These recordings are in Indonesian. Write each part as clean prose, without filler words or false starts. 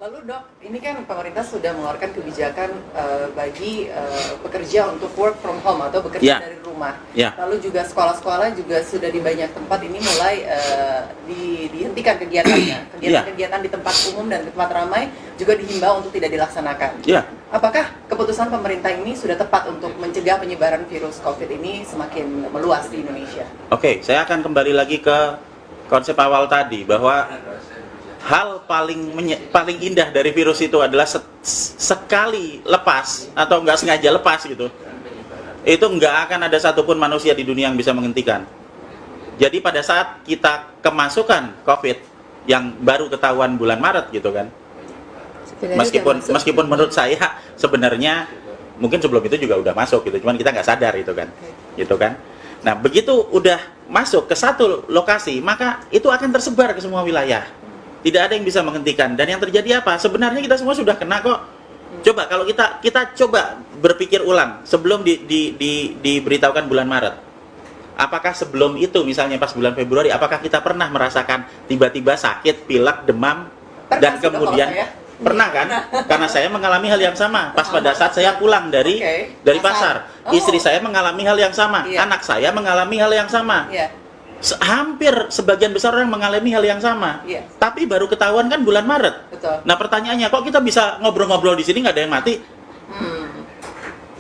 Lalu dok, ini kan pemerintah sudah mengeluarkan kebijakan bagi pekerja untuk work from home atau bekerja dari rumah. Lalu juga sekolah-sekolah juga sudah di banyak tempat ini mulai dihentikan kegiatannya. Kegiatan-kegiatan di tempat umum dan tempat ramai juga dihimbau untuk tidak dilaksanakan. Apakah keputusan pemerintah ini sudah tepat untuk mencegah penyebaran virus COVID ini semakin meluas di Indonesia? Oke, saya akan kembali lagi ke konsep awal tadi bahwa hal paling indah dari virus itu adalah sekali lepas atau nggak sengaja lepas gitu, itu nggak akan ada satupun manusia di dunia yang bisa menghentikan. Jadi pada saat kita kemasukan COVID yang baru ketahuan bulan Maret gitu kan, meskipun menurut saya sebenarnya mungkin sebelum itu juga udah masuk gitu, cuman kita nggak sadar itu kan, gitu kan. Nah begitu udah masuk ke satu lokasi, maka itu akan tersebar ke semua wilayah. Tidak ada yang bisa menghentikan. Dan yang terjadi apa? Sebenarnya kita semua sudah kena kok. Coba kalau kita coba berpikir ulang sebelum diberitahukan bulan Maret. Apakah sebelum itu misalnya pas bulan Februari, apakah kita pernah merasakan tiba-tiba sakit, pilek, demam dan kemudian pernah kan? Karena saya mengalami hal yang sama. Pas pada saat saya pulang dari pasar, istri saya mengalami hal yang sama, anak saya mengalami hal yang sama. Hampir sebagian besar orang mengalami hal yang sama, tapi baru ketahuan kan bulan Maret. Nah pertanyaannya, kok kita bisa ngobrol-ngobrol di sini nggak ada yang mati?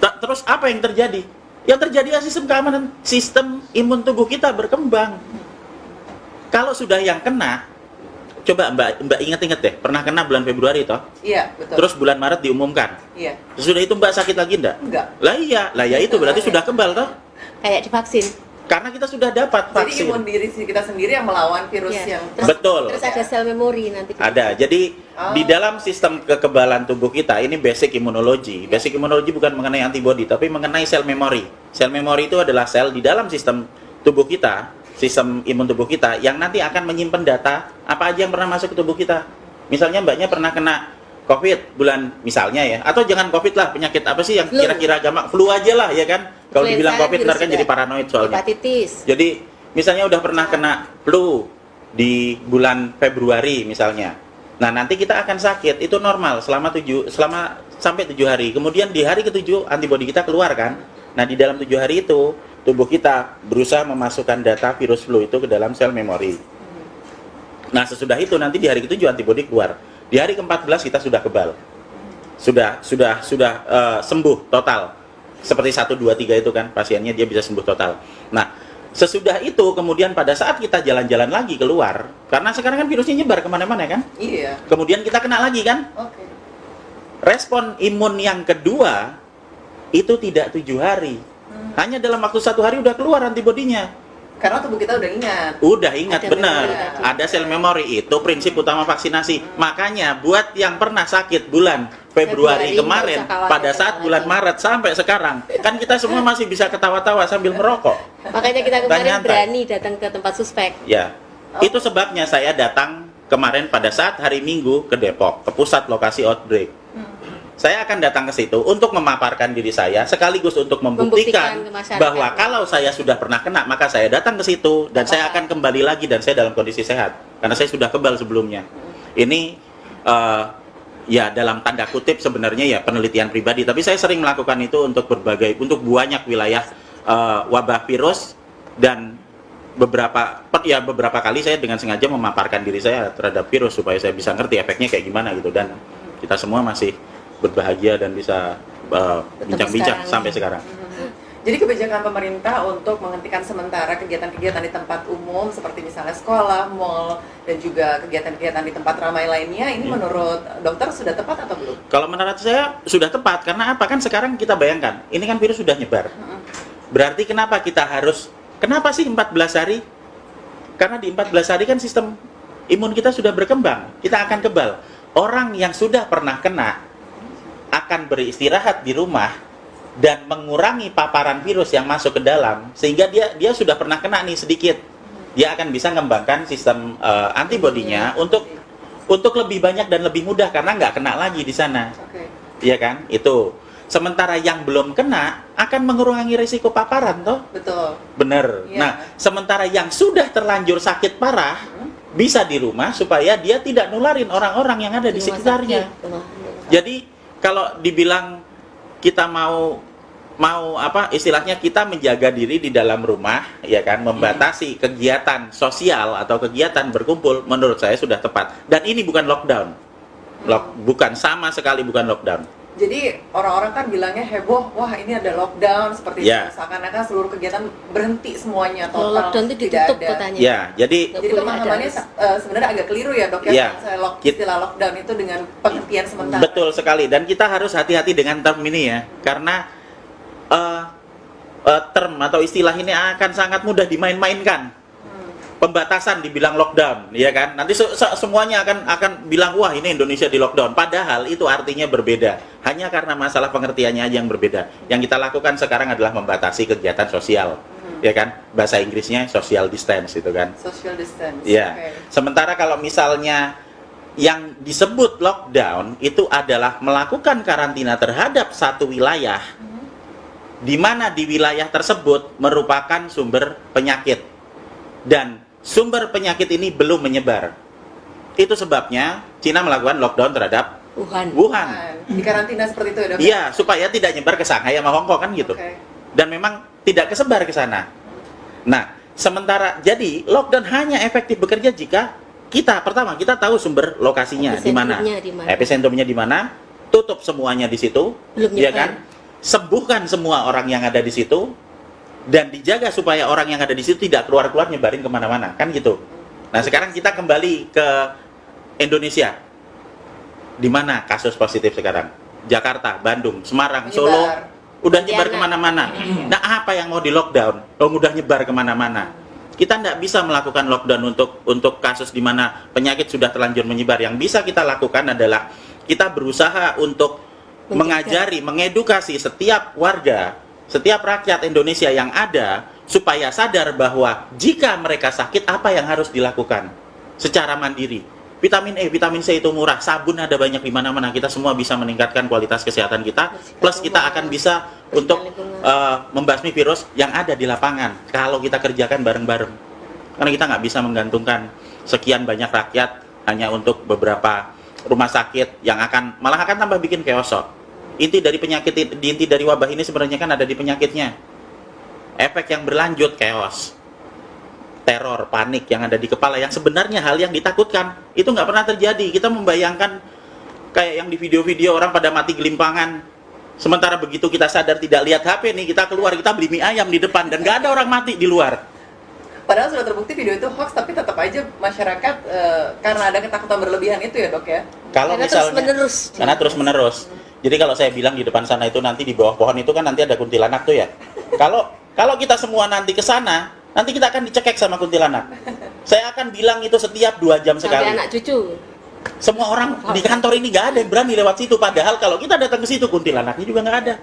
Terus apa yang terjadi? Yang terjadi adalah sistem keamanan, sistem imun tubuh kita berkembang. Kalau sudah yang kena, coba Mbak ingat-ingat deh, pernah kena bulan Februari toh? Iya, betul. Terus bulan Maret diumumkan. Iya. Sudah itu Mbak sakit lagi enggak? Enggak. Lah iya itu berarti sudah kebal toh? Kayak divaksin. Karena kita sudah dapat vaksin. Jadi imun diri kita sendiri yang melawan virus yang betul. Terus ada sel memori nanti. Ada. Jadi di dalam sistem kekebalan tubuh kita ini basic immunology. Basic immunology bukan mengenai antibody, tapi mengenai sel memori. Sel memori itu adalah sel di dalam sistem tubuh kita, sistem imun tubuh kita yang nanti akan menyimpan data apa aja yang pernah masuk ke tubuh kita. Misalnya Mbaknya pernah kena COVID bulan misalnya ya, atau jangan COVID lah, penyakit apa sih yang kira-kira gampang, flu aja lah ya kan. Kalau dibilang COVID ntar kan jadi paranoid soalnya. Hepatitis. Jadi misalnya udah pernah kena flu di bulan Februari misalnya. Nah, nanti kita akan sakit, itu normal selama sampai 7 hari. Kemudian di hari ke-7 antibodi kita keluar kan. Nah, di dalam 7 hari itu tubuh kita berusaha memasukkan data virus flu itu ke dalam sel memori. Nah, sesudah itu nanti di hari ke-7 antibodi keluar. Di hari ke-14 kita sudah kebal. Sudah sembuh total. Seperti 1, 2, 3 itu kan, pasiennya dia bisa sembuh total. Nah, sesudah itu kemudian pada saat kita jalan-jalan lagi keluar, karena sekarang kan virusnya nyebar kemana-mana kan? Iya. Kemudian kita kena lagi kan? Respon imun yang kedua itu tidak 7 hari. Hanya dalam waktu 1 hari udah keluar antibodinya. Karena tubuh kita udah ingat. Udah ingat, benar. Ada sel memori, itu prinsip utama vaksinasi. Makanya buat yang pernah sakit bulan Februari kemarin, pada saat bulan Maret sampai sekarang, kan kita semua masih bisa ketawa-tawa sambil merokok. Makanya kita kemarin berani datang ke tempat suspek. Ya, itu sebabnya saya datang kemarin pada saat hari Minggu ke Depok, ke pusat lokasi outbreak. Saya akan datang ke situ untuk memaparkan diri saya, sekaligus untuk membuktikan bahwa kalau saya sudah pernah kena, maka saya datang ke situ dan saya akan kembali lagi dan saya dalam kondisi sehat karena saya sudah kebal sebelumnya. Ini ya dalam tanda kutip sebenarnya ya penelitian pribadi, tapi saya sering melakukan itu untuk banyak wilayah wabah virus, dan beberapa kali saya dengan sengaja memaparkan diri saya terhadap virus supaya saya bisa ngerti efeknya kayak gimana gitu, dan kita semua masih berbahagia dan bisa bincang-bincang sampai sekarang. Jadi kebijakan pemerintah untuk menghentikan sementara kegiatan-kegiatan di tempat umum seperti misalnya sekolah, mal, dan juga kegiatan-kegiatan di tempat ramai lainnya, ini menurut dokter sudah tepat atau belum? Kalau menurut saya sudah tepat, karena apa? Kan sekarang kita bayangkan, ini kan virus sudah nyebar. Berarti kenapa sih 14 hari? Karena di 14 hari kan sistem imun kita sudah berkembang, kita akan kebal. Orang yang sudah pernah kena akan beristirahat di rumah dan mengurangi paparan virus yang masuk ke dalam, sehingga dia sudah pernah kena nih sedikit, dia akan bisa mengembangkan sistem antibodinya untuk lebih banyak dan lebih mudah karena nggak kena lagi di sana. Iya kan? Itu. Sementara yang belum kena akan mengurangi risiko paparan toh? Betul. Bener. Nah, sementara yang sudah terlanjur sakit parah bisa di rumah supaya dia tidak nularin orang-orang yang ada di sekitarnya. Jadi kalau dibilang kita mau istilahnya kita menjaga diri di dalam rumah, ya kan, membatasi kegiatan sosial atau kegiatan berkumpul, menurut saya sudah tepat. Dan ini bukan lockdown, bukan, sama sekali bukan lockdown. Jadi orang-orang kan bilangnya heboh, wah ini ada lockdown seperti itu, seakan-akan seluruh kegiatan berhenti semuanya total. Lockdown itu ditutup katanya. Ya, jadi pemahamannya sebenarnya agak keliru ya dok ya. Istilah lockdown itu dengan penghentian sementara. Betul sekali, dan kita harus hati-hati dengan term ini ya, karena term atau istilah ini akan sangat mudah dimain-mainkan. Pembatasan dibilang lockdown, ya kan? Nanti semuanya akan bilang wah ini Indonesia di lockdown. Padahal itu artinya berbeda. Hanya karena masalah pengertiannya aja yang berbeda. Yang kita lakukan sekarang adalah membatasi kegiatan sosial, ya kan? Bahasa Inggrisnya social distance, itu kan? Social distance. Ya. Okay. Sementara kalau misalnya yang disebut lockdown itu adalah melakukan karantina terhadap satu wilayah, di mana di wilayah tersebut merupakan sumber penyakit dan sumber penyakit ini belum menyebar. Itu sebabnya Cina melakukan lockdown terhadap Wuhan. Di karantina seperti itu ya dok? Iya, supaya tidak nyebar ke Shanghai sama Hong Kong kan gitu. Okay. Dan memang tidak kesebar ke sana. Nah, sementara jadi lockdown hanya efektif bekerja jika kita tahu sumber lokasinya di mana, epicentrumnya di mana, tutup semuanya di situ, ya kan? Sembuhkan semua orang yang ada di situ, dan dijaga supaya orang yang ada di situ tidak keluar-keluar nyebarin kemana-mana, kan gitu. Nah sekarang kita kembali ke Indonesia, di mana kasus positif sekarang? Jakarta, Bandung, Semarang, Solo, udah nyebar kemana-mana. Nah apa yang mau di lockdown? Udah nyebar kemana-mana. Kita tidak bisa melakukan lockdown untuk kasus di mana penyakit sudah terlanjur menyebar. Yang bisa kita lakukan adalah kita berusaha untuk mengajari, mengedukasi setiap warga, setiap rakyat Indonesia yang ada, supaya sadar bahwa jika mereka sakit, apa yang harus dilakukan secara mandiri. Vitamin E, vitamin C itu murah, sabun ada banyak di mana-mana, kita semua bisa meningkatkan kualitas kesehatan kita, plus kita akan bisa untuk membasmi virus yang ada di lapangan, kalau kita kerjakan bareng-bareng. Karena kita nggak bisa menggantungkan sekian banyak rakyat hanya untuk beberapa rumah sakit yang malah akan tambah bikin chaos. Inti dari wabah ini sebenarnya kan ada di penyakitnya. Efek yang berlanjut, chaos, teror, panik yang ada di kepala, yang sebenarnya hal yang ditakutkan itu nggak pernah terjadi. Kita membayangkan kayak yang di video-video orang pada mati gelimpangan, sementara begitu kita sadar tidak lihat HP nih, kita keluar, kita beli mie ayam di depan dan nggak ada orang mati di luar. Padahal sudah terbukti video itu hoax, tapi tetap aja masyarakat karena ada ketakutan berlebihan itu ya dok ya. Kalau karena terus menerus. Jadi kalau saya bilang di depan sana itu nanti di bawah pohon itu kan nanti ada kuntilanak tuh ya. Kalau kita semua nanti ke sana, nanti kita akan dicekek sama kuntilanak. Saya akan bilang itu setiap 2 jam sekali. Sampai anak cucu. Semua orang di kantor ini nggak ada yang berani lewat situ. Padahal kalau kita datang ke situ, kuntilanaknya juga nggak ada.